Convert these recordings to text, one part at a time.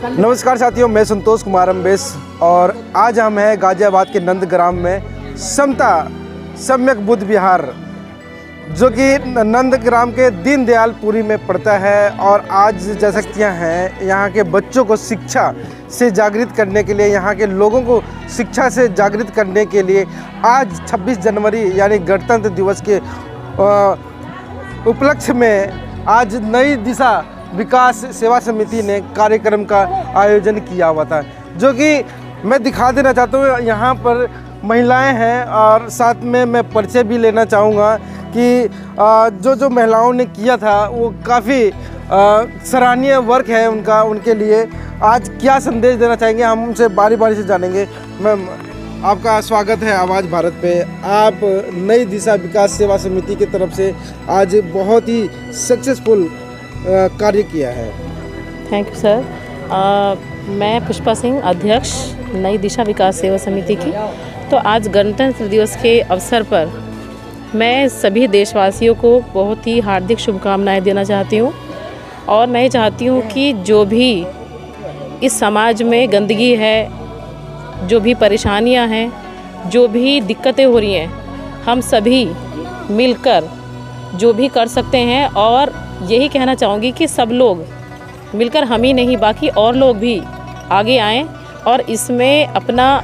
नमस्कार साथियों, मैं संतोष कुमार अम्बेस और आज हम हैं गाजियाबाद के नंदग्राम में समता सम्यक बुद्ध विहार, जो कि नंदग्राम के दीनदयालपुरी में पड़ता है। और आज जैसा शक्तियाँ हैं यहाँ के बच्चों को शिक्षा से जागृत करने के लिए, यहाँ के लोगों को शिक्षा से जागृत करने के लिए आज 26 जनवरी यानी गणतंत्र दिवस के उपलक्ष्य में आज नई दिशा विकास सेवा समिति ने कार्यक्रम का आयोजन किया हुआ था, जो कि मैं दिखा देना चाहता हूँ। यहाँ पर महिलाएं हैं और साथ में मैं परिचय भी लेना चाहूँगा कि जो महिलाओं ने किया था वो काफ़ी सराहनीय वर्क है उनका। उनके लिए आज क्या संदेश देना चाहेंगे, हम उनसे बारी बारी से जानेंगे। मैम, आपका स्वागत है आवाज़ भारत पे। आप नई दिशा विकास सेवा समिति की तरफ से आज बहुत ही सक्सेसफुल कार्य किया है। Thank you sir. मैं पुष्पा सिंह, अध्यक्ष नई दिशा विकास सेवा समिति की। तो आज गणतंत्र दिवस के अवसर पर मैं सभी देशवासियों को बहुत ही हार्दिक शुभकामनाएं देना चाहती हूँ। और मैं चाहती हूँ कि जो भी इस समाज में गंदगी है, जो भी परेशानियाँ हैं, जो भी दिक्कतें हो रही हैं, हम सभी मिलकर जो भी कर सकते हैं। और यही कहना चाहूँगी कि सब लोग मिलकर, हम ही नहीं बाकी और लोग भी आगे आएँ और इसमें अपना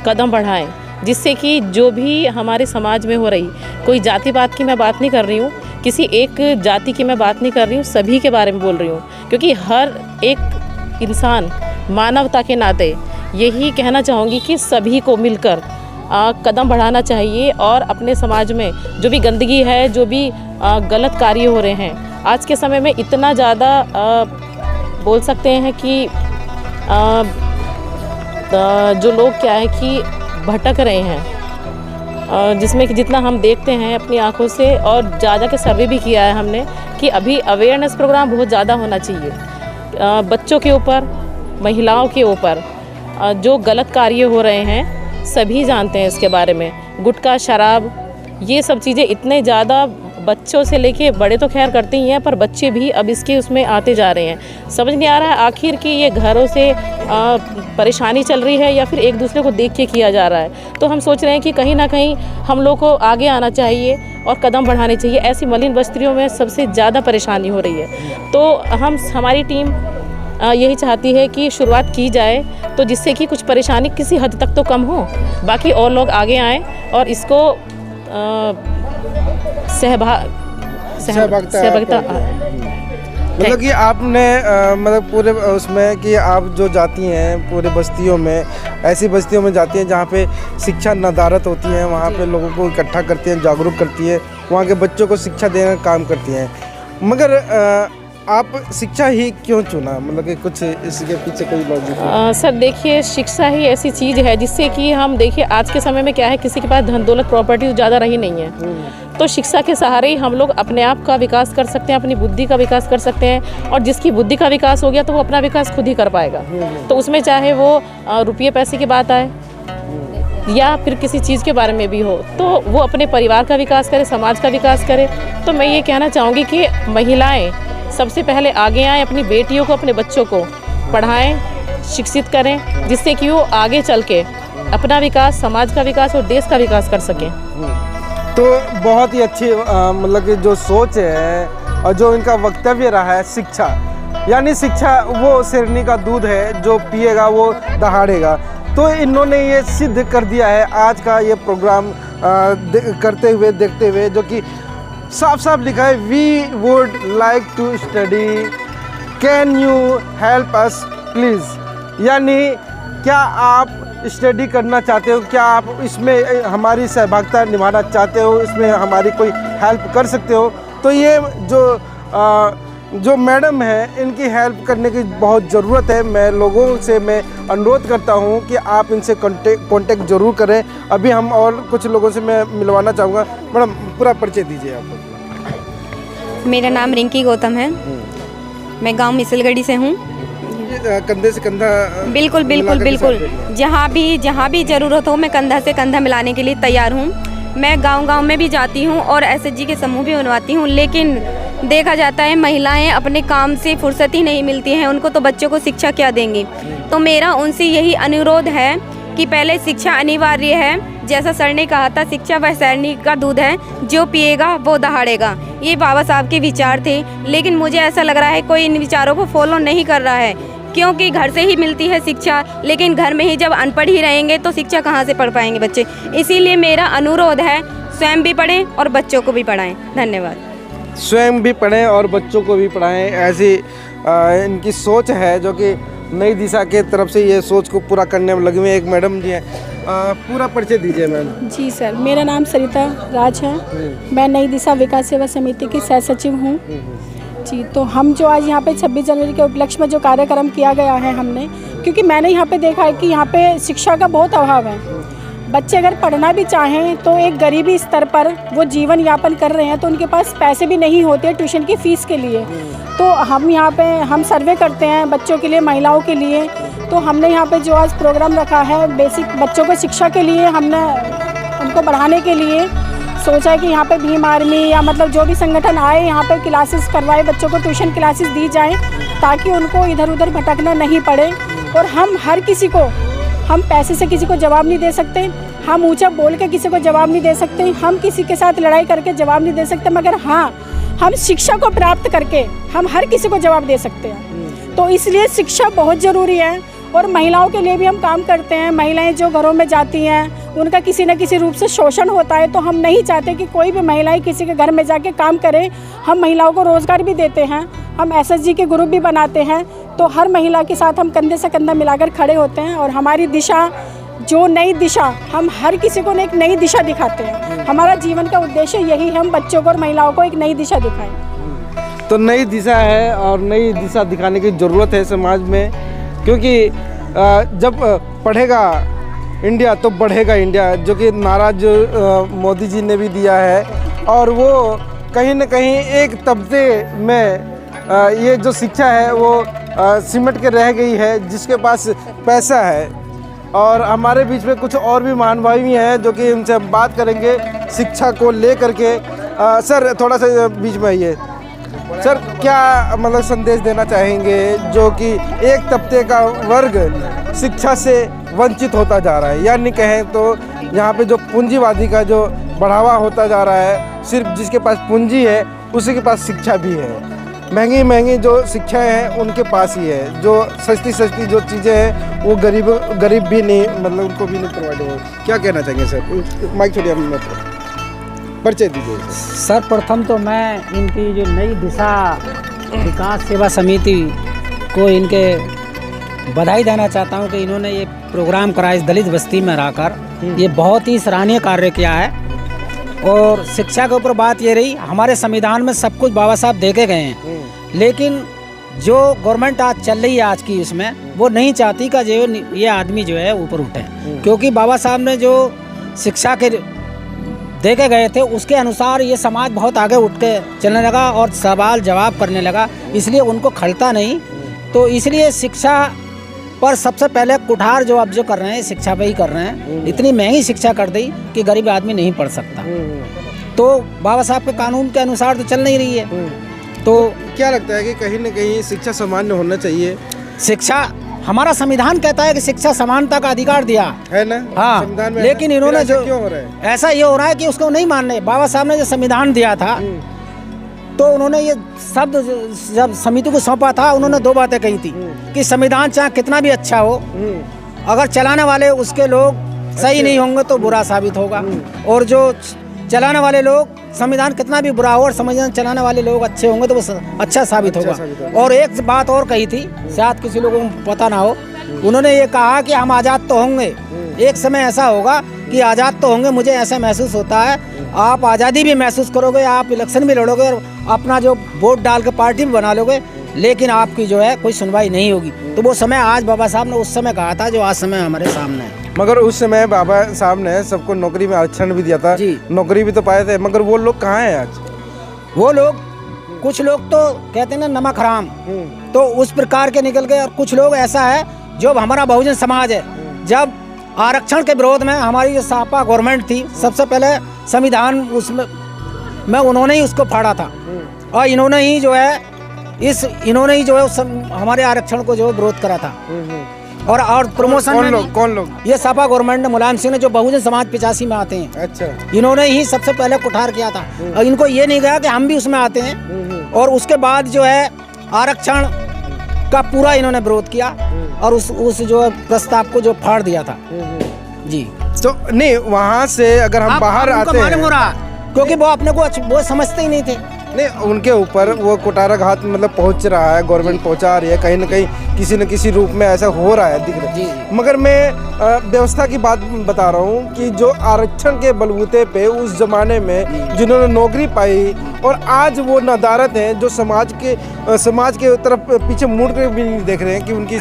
कदम बढ़ाएं, जिससे कि जो भी हमारे समाज में हो रही, कोई जातिवाद की मैं बात नहीं कर रही हूँ, किसी एक जाति की मैं बात नहीं कर रही हूँ, सभी के बारे में बोल रही हूँ। क्योंकि हर एक इंसान मानवता के नाते यही कहना चाहूँगी कि सभी को मिलकर कदम बढ़ाना चाहिए और अपने समाज में जो भी गंदगी है, जो भी गलत कार्य हो रहे हैं, आज के समय में इतना ज़्यादा बोल सकते हैं कि जो लोग क्या है कि भटक रहे हैं, जिसमें कि जितना हम देखते हैं अपनी आंखों से, और ज़्यादा के सर्वे भी किया है हमने कि अभी अवेयरनेस प्रोग्राम बहुत ज़्यादा होना चाहिए बच्चों के ऊपर, महिलाओं के ऊपर। जो गलत कार्य हो रहे हैं सभी जानते हैं इसके बारे में, गुटखा, शराब, ये सब चीज़ें इतने ज़्यादा बच्चों से लेके बड़े तो खैर करते ही हैं, पर बच्चे भी अब इसके उसमें आते जा रहे हैं। समझ नहीं आ रहा है आखिर कि ये घरों से परेशानी चल रही है या फिर एक दूसरे को देख के किया जा रहा है। तो हम सोच रहे हैं कि कहीं ना कहीं हम लोग को आगे आना चाहिए और कदम बढ़ाने चाहिए। ऐसी मलिन बस्तियों में सबसे ज़्यादा परेशानी हो रही है। तो हमारी टीम यही चाहती है कि शुरुआत की जाए, तो जिससे कि कुछ परेशानी किसी हद तक तो कम हो, बाकी और लोग आगे आएँ और इसको सहभागिता। मतलब कि आपने मतलब पूरे उसमें कि आप जो जाती हैं पूरे बस्तियों में, ऐसी बस्तियों में जाती हैं जहाँ पे शिक्षा नदारत होती है, वहाँ पे लोगों को इकट्ठा करती हैं, जागरूक करती है, वहाँ के बच्चों को शिक्षा देने का काम करती हैं। मगर आप शिक्षा ही क्यों चुना, मतलब कि कुछ इसके पीछे कोई लॉजिक है? सर देखिए, शिक्षा ही ऐसी चीज़ है जिससे कि हम देखिए आज के समय में क्या है, किसी के पास धन दौलत प्रॉपर्टी ज़्यादा रही नहीं है। तो शिक्षा के सहारे ही हम लोग अपने आप का विकास कर सकते हैं, अपनी बुद्धि का विकास कर सकते हैं। और जिसकी बुद्धि का विकास हो गया तो वो अपना विकास खुद ही कर पाएगा। तो उसमें चाहे वो रुपये पैसे की बात आए या फिर किसी चीज़ के बारे में भी हो, तो वो अपने परिवार का विकास करे, समाज का विकास करे। तो मैं ये कहना चाहूँगी कि महिलाएँ सबसे पहले आगे आएँ, अपनी बेटियों को, अपने बच्चों को पढ़ाएं, शिक्षित करें, जिससे कि वो आगे चल के अपना विकास, समाज का विकास और देश का विकास कर सकें। तो बहुत ही अच्छी मतलब कि जो सोच है और जो इनका वक्तव्य रहा है, शिक्षा यानी शिक्षा वो शेरनी का दूध है, जो पिएगा वो दहाड़ेगा। तो इन्होंने ये सिद्ध कर दिया है आज का ये प्रोग्राम करते हुए, देखते हुए, जो कि साफ साफ लिखा है, we would like to study, can you help us please. यानी क्या आप स्टडी करना चाहते हो, क्या आप इसमें हमारी सहभागिता निभाना चाहते हो, इसमें हमारी कोई हेल्प कर सकते हो? तो ये जो मैडम है, इनकी हेल्प करने की बहुत ज़रूरत है। मैं लोगों से मैं अनुरोध करता हूँ कि आप इनसे कांटेक्ट ज़रूर करें। अभी हम और कुछ लोगों से मैं मिलवाना चाहूँगा। मैडम, पूरा परिचय दीजिए आप। मेरा नाम रिंकी गौतम है, मैं गांव मिसलगढ़ी से हूँ। कंधे से कंधा बिल्कुल बिल्कुल बिल्कुल, जहाँ भी ज़रूरत हो मैं कंधा से कंधा मिलाने के लिए तैयार हूँ। मैं गांव-गांव में भी जाती हूँ और एसएचजी के समूह भी बनवाती हूँ, लेकिन देखा जाता है महिलाएं अपने काम से फुर्सत ही नहीं मिलती है उनको, तो बच्चों को शिक्षा क्या देंगी। तो मेरा उनसे यही अनुरोध है कि पहले शिक्षा अनिवार्य है। जैसा सर ने कहा था, शिक्षा वह सैनिक का दूध है, जो पिएगा वो दहाड़ेगा। ये बाबा साहब के विचार थे, लेकिन मुझे ऐसा लग रहा है कोई इन विचारों को फॉलो नहीं कर रहा है, क्योंकि घर से ही मिलती है शिक्षा, लेकिन घर में ही जब अनपढ़ ही रहेंगे तो शिक्षा कहाँ से पढ़ पाएंगे बच्चे। इसीलिए मेरा अनुरोध है, स्वयं भी पढ़ें और बच्चों को भी पढ़ाएं। धन्यवाद। स्वयं भी पढ़ें और बच्चों को भी पढ़ाएं, ऐसी इनकी सोच है, जो कि नई दिशा के तरफ से ये सोच को पूरा करने में लगी हुई। एक मैडम जी हैं, पूरा परिचय दीजिए मैम। जी सर, मेरा नाम सरिता राज है। मैं नई दिशा विकास सेवा समिति की सह सचिव हूँ। जी, तो हम जो आज यहाँ पे 26 जनवरी के उपलक्ष्य में जो कार्यक्रम किया गया है हमने, क्योंकि मैंने यहाँ पे देखा है कि यहाँ पे शिक्षा का बहुत अभाव है। बच्चे अगर पढ़ना भी चाहें तो एक गरीबी स्तर पर वो जीवन यापन कर रहे हैं, तो उनके पास पैसे भी नहीं होते ट्यूशन की फ़ीस के लिए। तो हम यहाँ पे हम सर्वे करते हैं बच्चों के लिए, महिलाओं के लिए। तो हमने यहाँ पे जो आज प्रोग्राम रखा है बेसिक बच्चों को शिक्षा के लिए, हमने उनको बढ़ाने के लिए सोचा है कि यहाँ पे भीम आर्मी या मतलब जो भी संगठन आए यहाँ पे क्लासेस करवाए, बच्चों को ट्यूशन क्लासेस दी जाएँ, ताकि उनको इधर उधर भटकना नहीं पड़े। और हम हर किसी को, हम पैसे से किसी को जवाब नहीं दे सकते, हम ऊंचा बोल के किसी को जवाब नहीं दे सकते, हम किसी के साथ लड़ाई करके जवाब नहीं दे सकते, मगर हाँ, हम शिक्षा को प्राप्त करके हम हर किसी को जवाब दे सकते हैं। तो इसलिए शिक्षा बहुत ज़रूरी है। और महिलाओं के लिए भी हम काम करते हैं। महिलाएं जो घरों में जाती हैं, उनका किसी न किसी रूप से शोषण होता है, तो हम नहीं चाहते कि कोई भी महिलाएं किसी के घर में जाके काम करे। हम महिलाओं को रोज़गार भी देते हैं, हम SSG के ग्रुप भी बनाते हैं। तो हर महिला के साथ हम कंधे से कंधा मिलाकर खड़े होते हैं, और हमारी दिशा, जो नई दिशा, हम हर किसी को एक नई दिशा दिखाते हैं। हमारा जीवन का उद्देश्य यही है, हम बच्चों को और महिलाओं को एक नई दिशा दिखाएं। तो नई दिशा है और नई दिशा दिखाने की ज़रूरत है समाज में, क्योंकि जब पढ़ेगा इंडिया तो बढ़ेगा इंडिया, जो कि नारा जो मोदी जी ने भी दिया है। और वो कहीं न कहीं एक तबके में ये जो शिक्षा है वो सिमट के रह गई है, जिसके पास पैसा है। और हमारे बीच में कुछ और भी महान भाई भी हैं, जो कि उनसे हम बात करेंगे शिक्षा को ले करके। सर, थोड़ा सा बीच में आइए। सर, क्या मतलब संदेश देना चाहेंगे, जो कि एक तबके का वर्ग शिक्षा से वंचित होता जा रहा है, यानी कहें तो यहाँ पे जो पूंजीवादी का जो बढ़ावा होता जा रहा है, सिर्फ जिसके पास पूंजी है उसी के पास शिक्षा भी है। महंगी महंगी जो शिक्षाएं हैं उनके पास ही है, जो सस्ती सस्ती जो चीज़ें हैं वो गरीब भी नहीं, मतलब उनको भी नहीं प्रोवाइड हो। क्या कहना चाहेंगे सर? माइक छोड़िए, अपने परिचय दीजिए सर। प्रथम तो मैं इनकी जो नई दिशा विकास सेवा समिति को इनके बधाई देना चाहता हूं कि इन्होंने ये प्रोग्राम कराया इस दलित बस्ती में रहकर। ये बहुत ही सराहनीय कार्य किया है। और शिक्षा के ऊपर बात ये रही, हमारे संविधान में सब कुछ बाबा साहब देखे गए हैं, लेकिन जो गवर्नमेंट आज चल रही है आज की, उसमें वो नहीं चाहती कि जो ये आदमी जो है ऊपर उठे, क्योंकि बाबा साहब ने जो शिक्षा के देखे गए थे उसके अनुसार ये समाज बहुत आगे उठ के चलने लगा और सवाल जवाब करने लगा, इसलिए उनको खलता नहीं। तो इसलिए शिक्षा पर सबसे पहले कुठार जो अब जो कर रहे हैं शिक्षा पे ही कर रहे हैं। इतनी महंगी शिक्षा कर दी कि गरीब आदमी नहीं पढ़ सकता। तो बाबा साहब के कानून के अनुसार तो चल नहीं रही है। तो क्या लगता है कि कहीं न कहीं शिक्षा सामान्य होना चाहिए? शिक्षा, हमारा संविधान कहता है कि शिक्षा समानता का अधिकार दिया है ना? हाँ, संविधान में लेकिन इन्होंने जो क्यों हो रहा है? ऐसा ये हो रहा है कि उसको नहीं मानने। बाबा साहब ने जो संविधान दिया था, तो उन्होंने ये शब्द जब समिति को सौंपा था, उन्होंने दो बातें कही थी कि संविधान चाहे कितना भी अच्छा हो, अगर चलाने वाले उसके लोग सही नहीं होंगे तो बुरा साबित होगा, और जो चलाने वाले लोग संविधान कितना भी बुरा हो और संविधान चलाने वाले लोग अच्छे होंगे तो वो अच्छा साबित होगा। और एक बात और कही थी, शायद किसी लोगों को पता ना हो, उन्होंने ये कहा कि हम आज़ाद तो होंगे, एक समय ऐसा होगा कि आज़ाद तो होंगे, मुझे ऐसा महसूस होता है आप आज़ादी भी महसूस करोगे, आप इलेक्शन भी लड़ोगे और अपना जो वोट डाल के पार्टी भी बना लोगे, लेकिन आपकी जो है कोई सुनवाई नहीं होगी। तो वो समय आज बाबा साहब ने उस समय कहा था जो आज समय हमारे सामने है। मगर उस समय बाबा साहब ने सबको नौकरी में आरक्षण भी दिया था, नौकरी भी तो पाए थे, मगर वो लोग कहाँ हैं आज? वो लोग, कुछ लोग तो कहते हैं ना नमक हराम, तो उस प्रकार के निकल गए। और कुछ लोग ऐसा है जो हमारा बहुजन समाज है, जब आरक्षण के विरोध में हमारी जो सपा गवर्नमेंट थी, सबसे पहले संविधान उसमें उन्होंने ही उसको फाड़ा था। और इन्होंने ही जो है हमारे आरक्षण को जो है विरोध करा था। और प्रमोशन में भी कौन लोग? ये सपा गवर्नमेंट ने मुलायम सिंह ने, जो बहुजन समाज 85 में आते हैं। अच्छा। इन्होंने ही सबसे पहले कुठार किया था और इनको ये नहीं गया कि हम भी उसमें आते हैं। और उसके बाद जो है आरक्षण का पूरा इन्होंने विरोध किया और उस जो प्रस्ताव को जो फाड़ दिया था जी। तो नहीं, वहाँ से अगर हम बाहर आते हैं, मालूम हो रहा क्योंकि वो अपने को वो समझते ही नहीं थे। नहीं, उनके ऊपर वो कुटारा घात मतलब पहुंच रहा है, गवर्नमेंट पहुंचा रही है, कहीं ना कहीं किसी न किसी रूप में ऐसा हो रहा है, दिख रहा है। मगर मैं व्यवस्था की बात बता रहा हूँ कि जो आरक्षण के बलबूते पे उस जमाने में जिन्होंने नौकरी पाई और आज वो नदारत हैं, जो समाज के तरफ पीछे मुड़ कर भी नहीं देख रहे हैं कि उनकी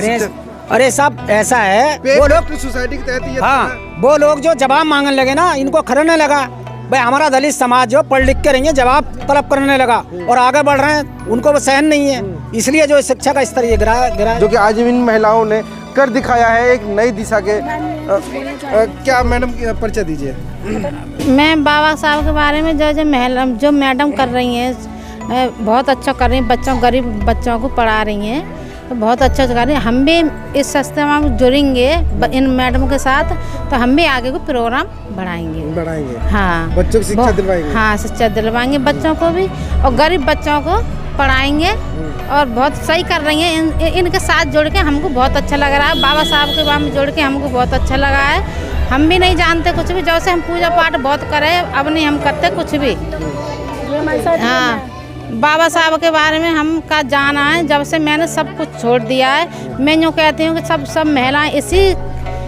अरे साहब ऐसा है, वो लोग सोसाइटी के तहत ये वो लोग जो जवाब मांगने लगे ना, इनको खरने लगा भाई हमारा दलित समाज जो पढ़ लिख के रहेंगे, जवाब तलब करने लगा और आगे बढ़ रहे हैं, उनको वो सहन नहीं है, इसलिए जो शिक्षा का स्तर ये गिरा जो कि आज इन महिलाओं ने कर दिखाया है एक नई दिशा के। क्या मैडम परिचय दीजिए। मैं बाबा साहब के बारे में जो मैडम कर रही हैं बहुत अच्छा कर रही हैं, गरीब बच्चों को पढ़ा रही हैं, तो बहुत अच्छा कर रही हैं। हम भी इस संस्था में जुड़ेंगे इन मैडम के साथ, तो हम भी आगे को प्रोग्राम बढ़ाएंगे। हाँ, बच्चों को शिक्षा दिलवाएंगे। हाँ, शिक्षा दिलवाएंगे बच्चों को भी और गरीब बच्चों को पढ़ाएंगे और बहुत सही कर रही हैं। इनके साथ जुड़ के हमको बहुत अच्छा लग रहा है, बाबा साहब के बारे में जुड़ के हमको बहुत अच्छा लगा है। हम भी नहीं जानते कुछ भी, जैसे हम पूजा पाठ बहुत करें, अब नहीं हम करते कुछ भी। हाँ, बाबा साहब के बारे में हम का जाना है, जब से मैंने सब कुछ छोड़ दिया है। मैं यूँ कहती हूँ कि सब महिलाएं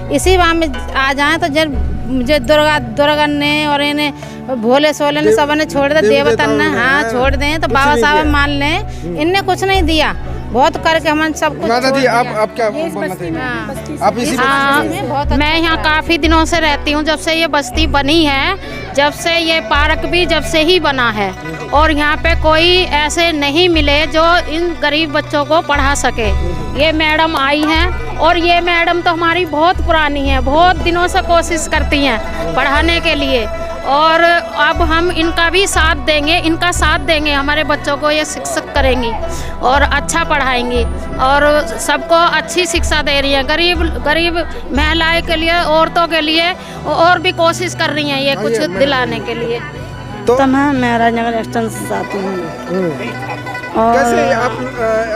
इसी वहाँ में आ जाएं, तो जब मुझे दुर्गा ने और इन्हें भोले सोले ने सब ने छोड़ दे, देवता ने हाँ छोड़ दें, तो बाबा साहब मान लें। इनने कुछ नहीं दिया, बहुत करके हमने सब कुछ माता जी, आप क्या बोलना चाहेंगे? आप इसी मैं यहाँ काफ़ी दिनों से रहती हूँ, जब से ये बस्ती बनी है, जब से ये पार्क भी जब से ही बना है, और यहाँ पे कोई ऐसे नहीं मिले जो इन गरीब बच्चों को पढ़ा सके। ये मैडम आई हैं और ये मैडम तो हमारी बहुत पुरानी है, बहुत दिनों से कोशिश करती हैं पढ़ाने के लिए, और अब हम इनका भी साथ देंगे, हमारे बच्चों को ये शिक्षक करेंगी और अच्छा पढ़ाएंगी और सबको अच्छी शिक्षा दे रही है। गरीब महिलाएं के लिए, औरतों के लिए और भी कोशिश कर रही हैं ये कुछ दिलाने के लिए। तो मैं राजनगर एक्सटेंशन से आती हूँ। कैसे आप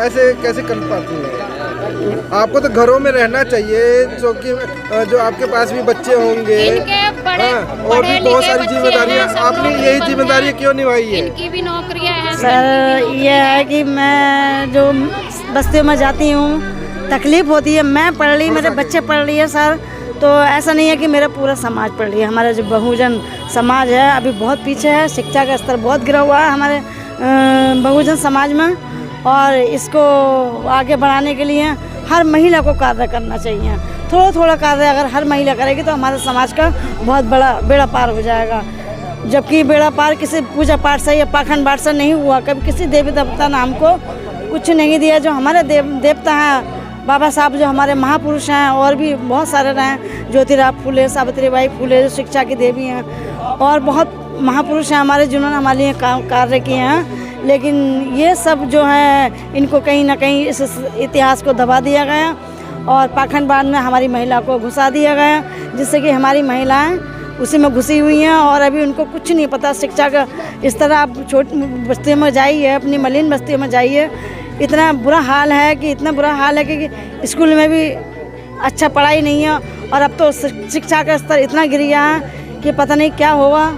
ऐसे कैसे कर पाती हैं? आपको तो घरों में रहना चाहिए, जो आपके पास भी बच्चे होंगे, और भी बहुत सारी जिम्मेदारियाँ, आपने यही जिम्मेदारी क्यों निभाई है? इनकी भी नौकरियां हैं सर। ये है कि मैं जो बस्तियों में जाती हूँ, तकलीफ होती है। मैं पढ़ रही, मेरे बच्चे पढ़ रही है सर, तो ऐसा नहीं है कि मेरा पूरा समाज पढ़ रही है। हमारा जो बहुजन समाज है अभी बहुत पीछे है, शिक्षा का स्तर बहुत गिरा हुआ है हमारे बहुजन समाज में, और इसको आगे बढ़ाने के लिए हर महिला को कार्य करना चाहिए। थोड़ा कार्य अगर हर महिला करेगी तो हमारे समाज का बहुत बड़ा बेड़ा पार हो जाएगा। जबकि बेड़ा पार किसी पूजा पाठ से या पाखंड पाठ से नहीं हुआ, कभी किसी देवी देवता ने हमको कुछ नहीं दिया। जो हमारे देवता हैं, बाबा साहब जो हमारे महापुरुष हैं, और भी बहुत सारे हैं, ज्योतिराव फूले, सावित्रीबाई फूले जो शिक्षा की देवी हैं, और बहुत महापुरुष हैं हमारे जिन्होंने हमारे लिए कार्य किए हैं। लेकिन ये सब जो है इनको कहीं ना कहीं इस इतिहास को दबा दिया गया और पाखंडवाद में हमारी महिला को घुसा दिया गया, जिससे कि हमारी महिलाएं उसी में घुसी हुई हैं और अभी उनको कुछ नहीं पता शिक्षा का। इस तरह आप छोटी बस्तियों में जाइए, अपनी मलिन बस्तियों में जाइए, इतना बुरा हाल है कि स्कूल में भी अच्छा पढ़ाई नहीं है, और अब तो शिक्षा का स्तर इतना गिर गया है कि पता नहीं क्या होगा,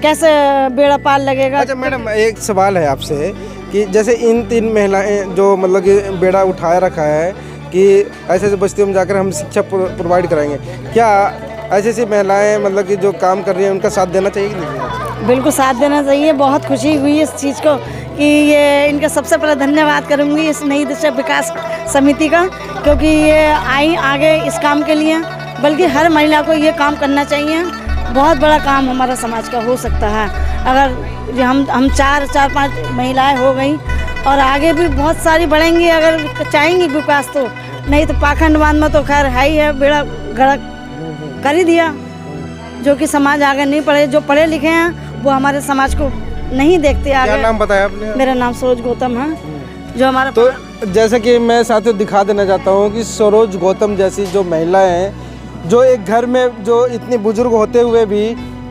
कैसे बेड़ा पार लगेगा। अच्छा मैडम, एक सवाल है आपसे कि जैसे इन 3 महिलाएं जो मतलब कि बेड़ा उठाया रखा है कि ऐसे बस्तियों में जाकर हम शिक्षा प्रोवाइड कराएंगे, क्या ऐसी महिलाएं मतलब कि जो काम कर रही हैं उनका साथ देना चाहिए कि नहीं? बिल्कुल साथ देना चाहिए। बहुत खुशी हुई इस चीज़ को कि ये इनका सबसे पहले धन्यवाद करूँगी इस नई दिशा विकास समिति का, क्योंकि ये आई आगे इस काम के लिए। बल्कि हर महिला को ये काम करना चाहिए। बहुत बड़ा काम हमारा समाज का हो सकता है अगर हम 4-5 महिलाएं हो गई, और आगे भी बहुत सारी बढ़ेंगी अगर चाहेंगी विकास। तो नहीं तो पाखंडवाद में तो खैर है ही है, बेड़ा गड़क कर ही दिया। जो कि समाज आगे नहीं पढ़े, जो पढ़े लिखे हैं वो हमारे समाज को नहीं देखते क्या आगे। नाम बताया आपने? मेरा नाम सरोज गौतम है, जो हमारा तो जैसे कि मैं साथियों दिखा देना चाहता हूँ कि सरोज गौतम जैसी जो महिलाएं हैं, जो एक घर में जो इतनी बुजुर्ग होते हुए भी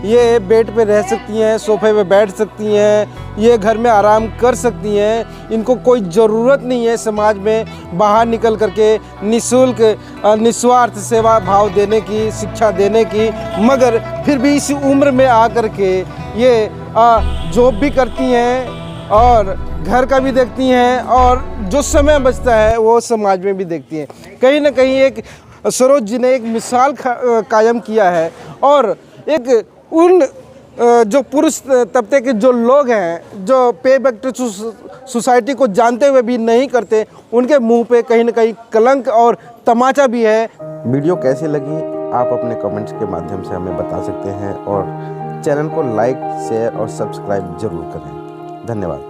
ये बेड पे रह सकती हैं, सोफे पे बैठ सकती हैं, ये घर में आराम कर सकती हैं, इनको कोई ज़रूरत नहीं है समाज में बाहर निकल करके निःशुल्क निस्वार्थ सेवा भाव देने की, शिक्षा देने की, मगर फिर भी इस उम्र में आकर के ये जॉब भी करती हैं और घर का भी देखती हैं और जो समय बचता है वो समाज में भी देखती हैं। कहीं ना कहीं एक सरोज जी ने एक मिसाल कायम किया है और एक उन जो पुरुष तबके के जो लोग हैं जो पे बैक टू सोसाइटी को जानते हुए भी नहीं करते, उनके मुंह पे कहीं ना कहीं कलंक और तमाचा भी है। वीडियो कैसी लगी आप अपने कमेंट्स के माध्यम से हमें बता सकते हैं और चैनल को लाइक, शेयर और सब्सक्राइब जरूर करें। धन्यवाद।